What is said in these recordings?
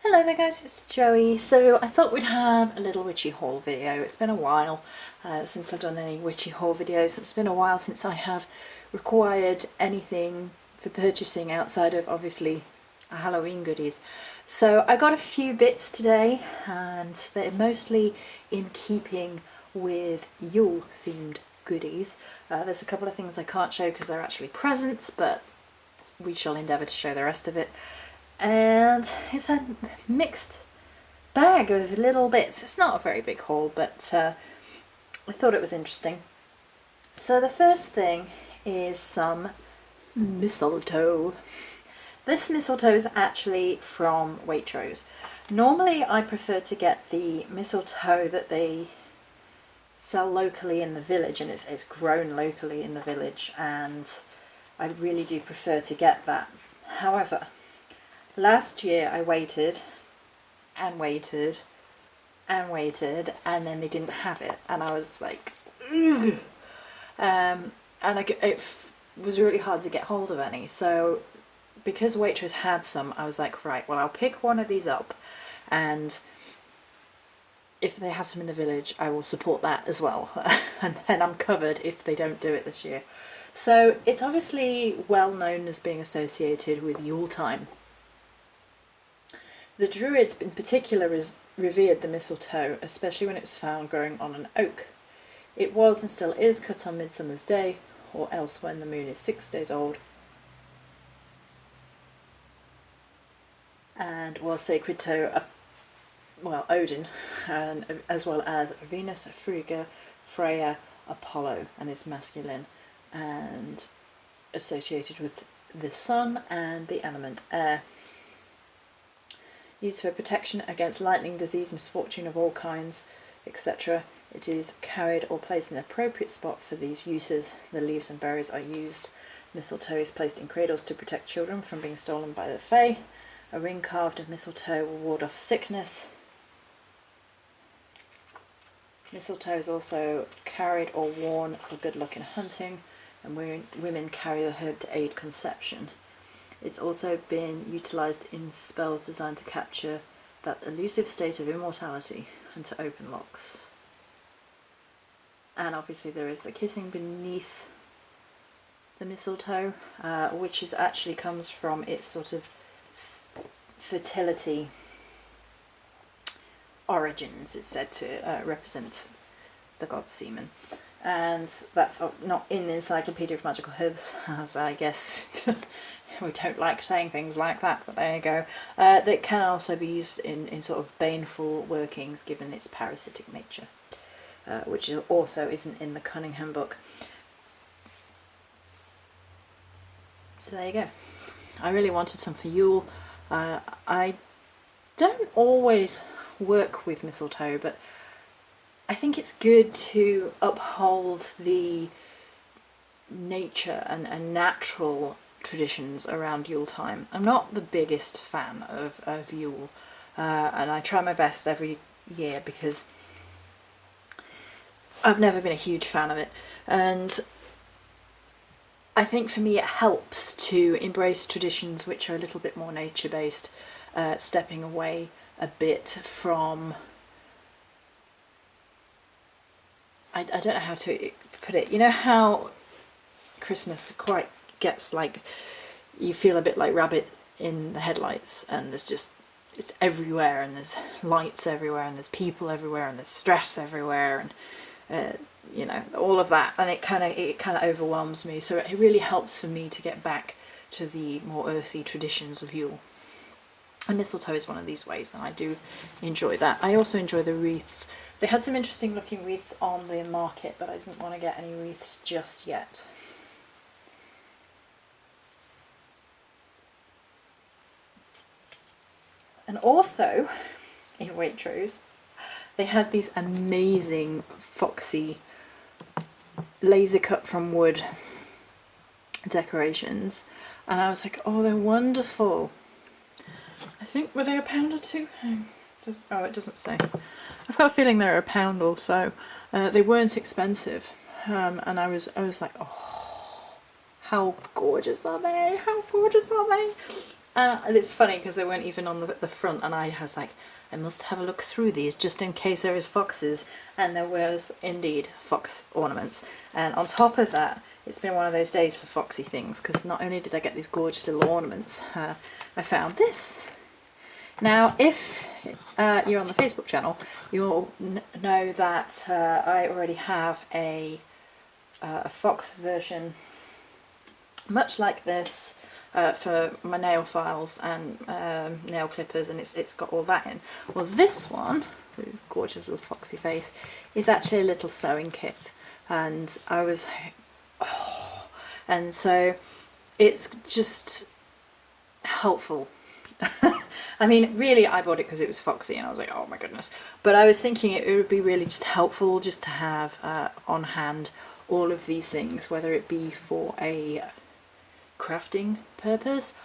Hello there guys, it's Joey. So I thought we'd have a little witchy haul video. It's been a while since I've done any witchy haul videos. It's been a while since I have required anything for purchasing outside of obviously Halloween goodies. So I got a few bits today and they're mostly in keeping with Yule themed goodies. There's a couple of things I can't show because they're actually presents, but we shall endeavour to show the rest of it. And it's a mixed bag of little bits. It's not a very big haul, but I thought it was interesting. So the first thing is some mistletoe. This mistletoe is actually from Waitrose. Normally I prefer to get the mistletoe that they sell locally in the village, and it's grown locally in the village, and I really do prefer to get that. However, last year I waited and waited and waited, and then they didn't have it, and I was like, ugh. And it was really hard to get hold of any. So because Waitrose had some, I was like, right, well, I'll pick one of these up, and if they have some in the village, I will support that as well. And then I'm covered if they don't do it this year. So it's obviously well known as being associated with Yule time. The Druids in particular revered the mistletoe, especially when it was found growing on an oak. It was and still is cut on Midsummer's Day, or else when the moon is 6 days old, and was sacred to Odin, and as well as Venus, Frigga, Freya, Apollo, and is masculine and associated with the sun and the element air. Used for protection against lightning, disease, misfortune of all kinds, etc. It is carried or placed in an appropriate spot for these uses. The leaves and berries are used. Mistletoe is placed in cradles to protect children from being stolen by the Fae. A ring carved of mistletoe will ward off sickness. Mistletoe is also carried or worn for good luck in hunting, and women carry the herb to aid conception. It's also been utilised in spells designed to capture that elusive state of immortality and to open locks. And obviously there is the kissing beneath the mistletoe, which actually comes from its sort of fertility origins. It's said to represent the god semen. And that's not in the Encyclopedia of Magical Herbs, as I guess we don't like saying things like that, but there you go. That can also be used in sort of baneful workings given its parasitic nature, which also isn't in the Cunningham book. So there you go. I really wanted some for Yule. I don't always work with mistletoe, but I think it's good to uphold the nature and natural traditions around Yule time. I'm not the biggest fan of Yule, and I try my best every year because I've never been a huge fan of it, and I think for me it helps to embrace traditions which are a little bit more nature-based, stepping away a bit from, I don't know how to put it, you know how Christmas quite gets like, you feel a bit like rabbit in the headlights, and there's just, it's everywhere, and there's lights everywhere, and there's people everywhere, and there's stress everywhere, and you know, all of that, and it kind of overwhelms me. So it really helps for me to get back to the more earthy traditions of Yule. And mistletoe is one of these ways, and I do enjoy that. I also enjoy the wreaths. They had some interesting looking wreaths on the market, but I didn't want to get any wreaths just yet. And also, in Waitrose, they had these amazing foxy laser cut from wood decorations, and I was like, oh, they're wonderful. I think, were they £1 or £2? Oh, it doesn't say. I've got a feeling they're £1 or so. They weren't expensive, and I was like, oh, how gorgeous are they? How gorgeous are they? it's funny because they weren't even on the front, and I was like, I must have a look through these just in case there is foxes, and there was indeed fox ornaments. And on top of that, it's been one of those days for foxy things, because not only did I get these gorgeous little ornaments, I found this. Now, if you're on the Facebook channel, you'll know that I already have a fox version much like this for my nail files and nail clippers, and it's got all that in. Well, this one, with this gorgeous little foxy face, is actually a little sewing kit, and I was like, oh, and so it's just helpful. I mean, really, I bought it because it was foxy, and I was like, oh my goodness. But I was thinking it would be really just helpful just to have on hand all of these things, whether it be for a crafting purpose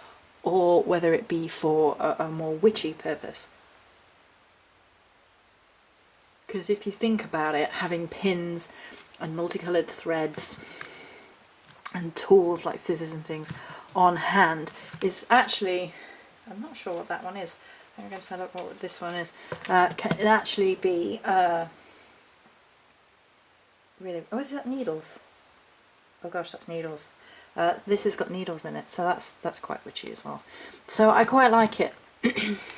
or whether it be for a more witchy purpose. Because if you think about it, having pins and multicoloured threads and tools like scissors and things on hand is actually, I'm not sure what that one is. I'm going to find out what this one is. Can it actually be really? Oh, is that needles? Oh gosh, that's needles. This has got needles in it, so that's quite witchy as well. So I quite like it,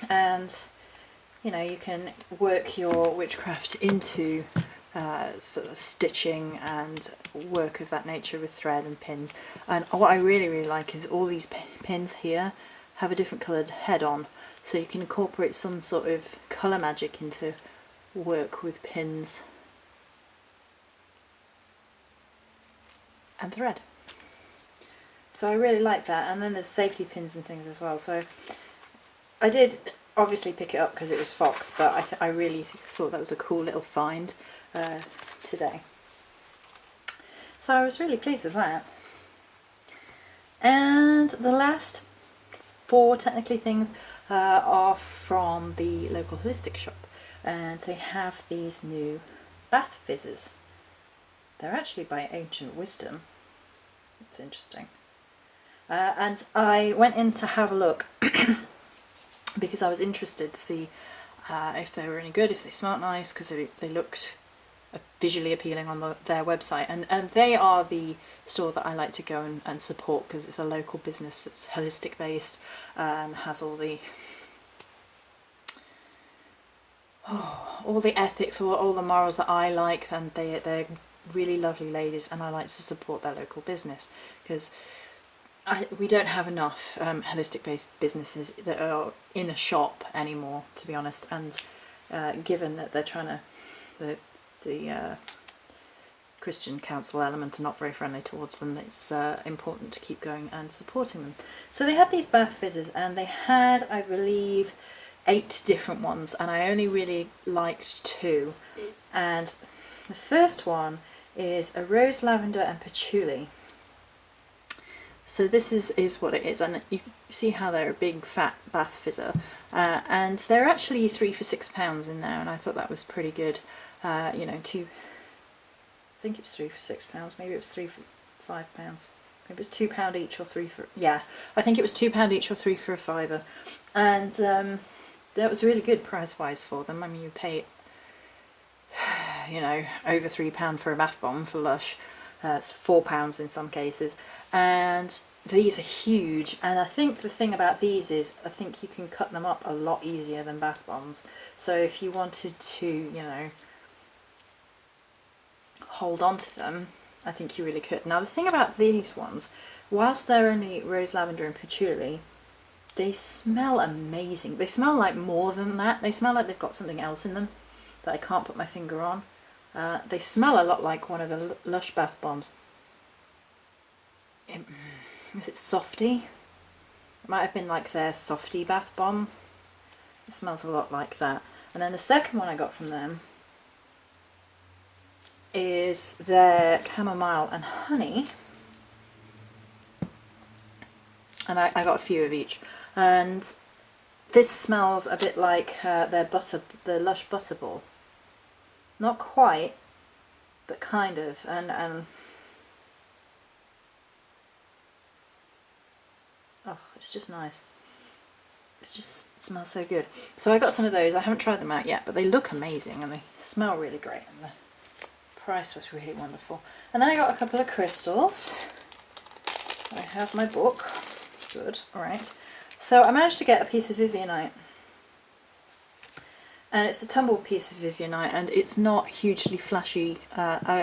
and you know, you can work your witchcraft into sort of stitching and work of that nature with thread and pins. And what I really like is all these pins here have a different coloured head on, so you can incorporate some sort of colour magic into work with pins and thread. So I really like that, and then there's safety pins and things as well. So I did obviously pick it up because it was fox, but I really thought that was a cool little find today. So I was really pleased with that. And the last 4 technically things are from the local holistic shop, and they have these new bath fizzes. They're actually by Ancient Wisdom. It's interesting. And I went in to have a look because I was interested to see if they were any good, if they smelt nice, because they looked visually appealing on their website. And they are the store that I like to go and support, because it's a local business that's holistic based and has all the ethics or all the morals that I like, and they're really lovely ladies, and I like to support their local business because we don't have enough holistic based businesses that are in a shop anymore, to be honest, and given that they're trying to the Christian council element are not very friendly towards them, it's important to keep going and supporting them. So they had these bath fizzes, and they had, I believe, 8 different ones, and I only really liked 2. And the first one is a rose, lavender and patchouli. So this is what it is, and you see how they're a big fat bath fizzer, and they're actually 3 for £6 in there, and I thought that was pretty good. You know, I think it was 3 for £6, maybe it was 3 for £5. Maybe it was £2 each or 3 for, yeah, I think it was £2 each or 3 for a fiver, and that was really good price wise for them. I mean, you pay, you know, over £3 for a bath bomb for Lush. It's £4 in some cases, and these are huge. And I think the thing about these is I think you can cut them up a lot easier than bath bombs. So if you wanted to, you know, hold on to them, I think you really could. Now the thing about these ones, whilst they're only rose, lavender and patchouli, they smell amazing. They smell like more than that. They smell like they've got something else in them that I can't put my finger on. They smell a lot like one of the Lush bath bombs. Is it Softy? It might have been like their Softy bath bomb. It smells a lot like that. And then the second one I got from them is their chamomile and honey. And I got a few of each. And this smells a bit like the Lush Butterball. Not quite, but kind of, and oh, it's just nice. just smells so good. So I got some of those. I haven't tried them out yet, but they look amazing and they smell really great, and the price was really wonderful. And then I got a couple of crystals. I have my book. Good. Alright. So I managed to get a piece of Vivianite. And it's a tumbled piece of Vivianite, and it's not hugely flashy.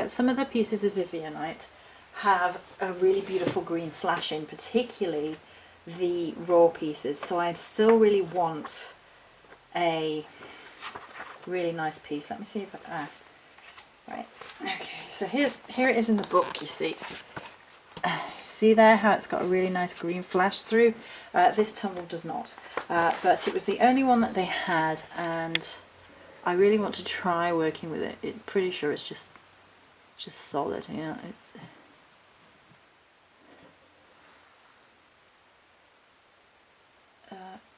Some of the pieces of Vivianite have a really beautiful green flashing, particularly the raw pieces. So I still really want a really nice piece. Let me see if I... right. Okay, so here it is in the book, you see. See there how it's got a really nice green flash through? This tumble does not. But it was the only one that they had, and I really want to try working with it. I'm pretty sure it's just solid. Yeah.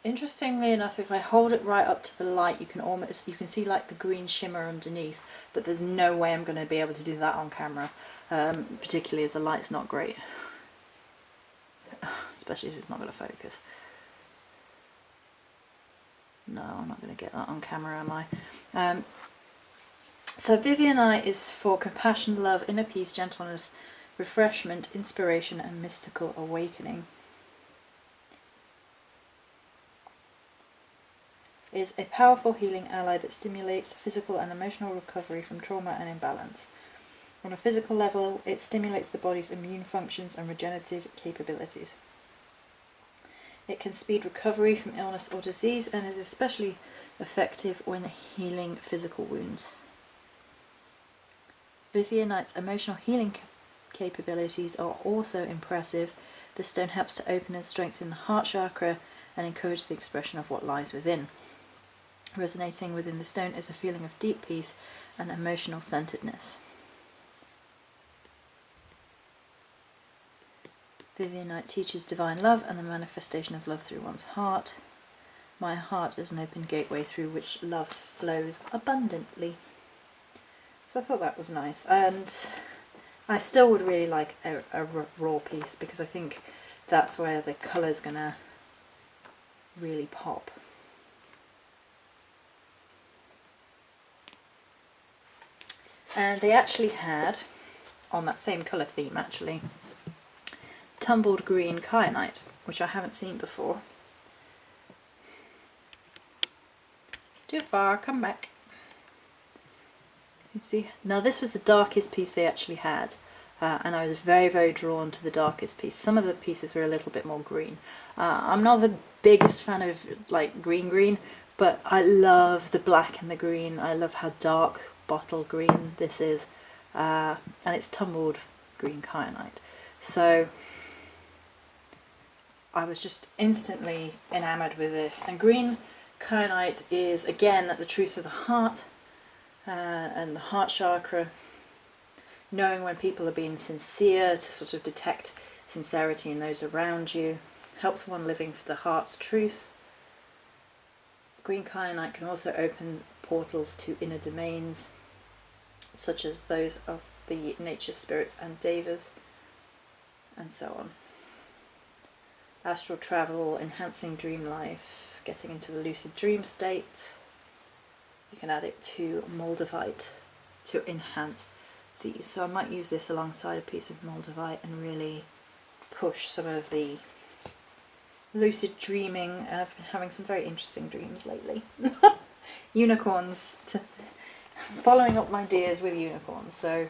Interestingly enough, if I hold it right up to the light, you can see like the green shimmer underneath, but there's no way I'm going to be able to do that on camera, particularly as the light's not great, especially as it's not going to focus. No, I'm not going to get that on camera, am I? So Vivianite is for compassion, love, inner peace, gentleness, refreshment, inspiration, and mystical awakening. Is a powerful healing ally that stimulates physical and emotional recovery from trauma and imbalance. On a physical level, it stimulates the body's immune functions and regenerative capabilities. It can speed recovery from illness or disease and is especially effective when healing physical wounds. Vivianite's emotional healing capabilities are also impressive. The stone helps to open and strengthen the heart chakra and encourage the expression of what lies within. Resonating within the stone is a feeling of deep peace and emotional centeredness. Vivianite teaches divine love and the manifestation of love through one's heart. My heart is an open gateway through which love flows abundantly. So I thought that was nice, and I still would really like a raw piece, because I think that's where the colour's gonna really pop. And they actually had, on that same colour theme actually, tumbled green kyanite, which I haven't seen before. Too far, come back. You see, now this was the darkest piece they actually had, and I was very, very drawn to the darkest piece. Some of the pieces were a little bit more green. I'm not the biggest fan of like green, but I love the black and the green. I love how dark bottle green this is, and it's tumbled green kyanite. So I was just instantly enamoured with this. And green kyanite is again the truth of the heart, and the heart chakra, knowing when people are being sincere, to sort of detect sincerity in those around you, helps one living for the heart's truth. Green kyanite can also open portals to inner domains, such as those of the nature spirits and devas, and so on. Astral travel, enhancing dream life, getting into the lucid dream state. You can add it to moldavite to enhance these. So I might use this alongside a piece of moldavite and really push some of the lucid dreaming. I've been having some very interesting dreams lately. Unicorns, following up my deers with unicorns. So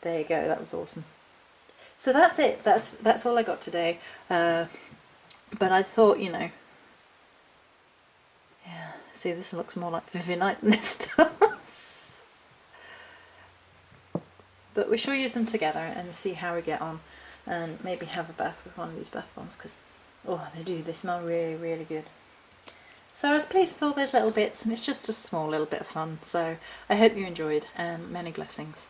there you go, that was awesome. So that's it, that's all I got today. But I thought, you know, yeah, see, this looks more like Vivianite than this does. But we shall use them together and see how we get on, and maybe have a bath with one of these bath bombs, because, oh, they smell really, really good. So I was pleased with all those little bits, and it's just a small little bit of fun. So I hope you enjoyed, and many blessings.